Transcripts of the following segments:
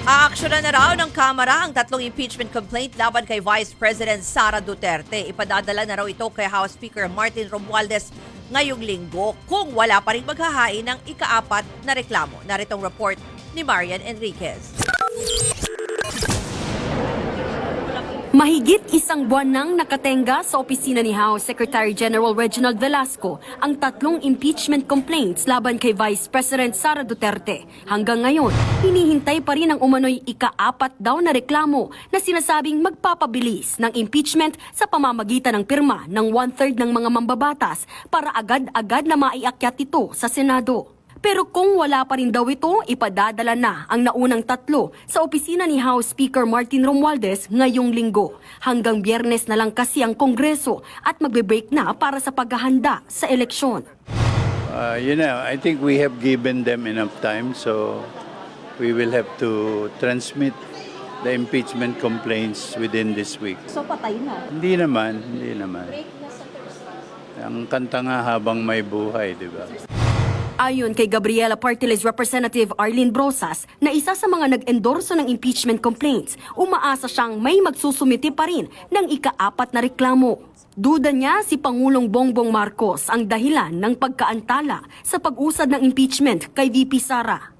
Aaksyonan na raw ng Kamara ang tatlong impeachment complaint laban kay Vice President Sara Duterte. Ipadadala na raw ito kay House Speaker Martin Romualdez ngayong linggo kung wala pa rin maghahain ng ikaapat na reklamo. Naritong report ni Marian Enriquez. Mahigit isang buwan nang nakatenga sa opisina ni House Secretary General Reginald Velasco ang tatlong impeachment complaints laban kay Vice President Sara Duterte. Hanggang ngayon, hinihintay pa rin ang umano'y ikaapat daw na reklamo na sinasabing magpapabilis ng impeachment sa pamamagitan ng pirma ng 1/3 ng mga mambabatas para agad-agad na maiakyat ito sa Senado. Pero kung wala pa rin daw ito, ipadadala na ang naunang tatlo sa opisina ni House Speaker Martin Romualdez ngayong linggo. Hanggang Biyernes na lang kasi ang Kongreso at magbe-break na para sa paghahanda sa eleksyon. I think we have given them enough time, so we will have to transmit the impeachment complaints within this week. So patay na? Hindi naman. Ang kanta nga habang may buhay, di ba? Ayon kay Gabriela Partiles Representative Arlene Brosas na isa sa mga nag-endorso ng impeachment complaints, umaasa siyang may magsusumiti pa rin ng ikaapat na reklamo. Duda niya si Pangulong Bongbong Marcos ang dahilan ng pagkaantala sa pag-usad ng impeachment kay VP Sara.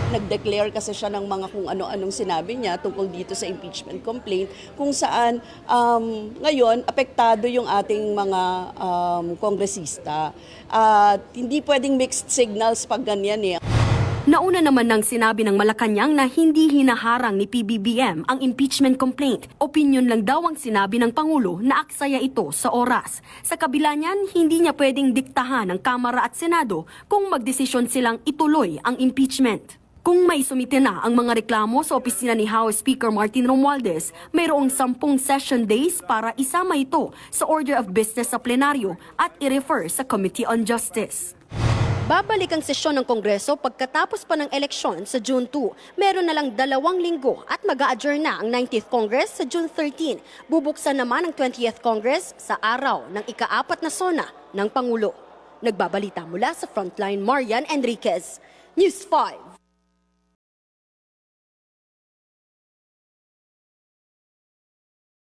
Nag-declare kasi siya ng mga kung ano-anong sinabi niya tungkol dito sa impeachment complaint kung saan ngayon apektado yung ating mga kongresista. At hindi pwedeng mixed signals pag ganyan eh. Nauna naman nang sinabi ng Malacanang na hindi hinaharang ni PBBM ang impeachment complaint. Opinyon lang daw ang sinabi ng Pangulo na aksaya ito sa oras. Sa kabila niyan, hindi niya pwedeng diktahan ng Kamara at Senado kung magdesisyon silang ituloy ang impeachment. Kung may sumite na ang mga reklamo sa opisina ni House Speaker Martin Romualdez, mayroong 10 session days para isama ito sa order of business sa plenaryo at i-refer sa Committee on Justice. Babalik ang sesyon ng Kongreso pagkatapos pa ng eleksyon sa June 2. Meron na lang 2 linggo at mag-a-adjourn na ang 90th Congress sa June 13. Bubuksan naman ang 20th Congress sa araw ng ikaapat na sona ng Pangulo. Nagbabalita mula sa Frontline, Marian Enriquez, News 5.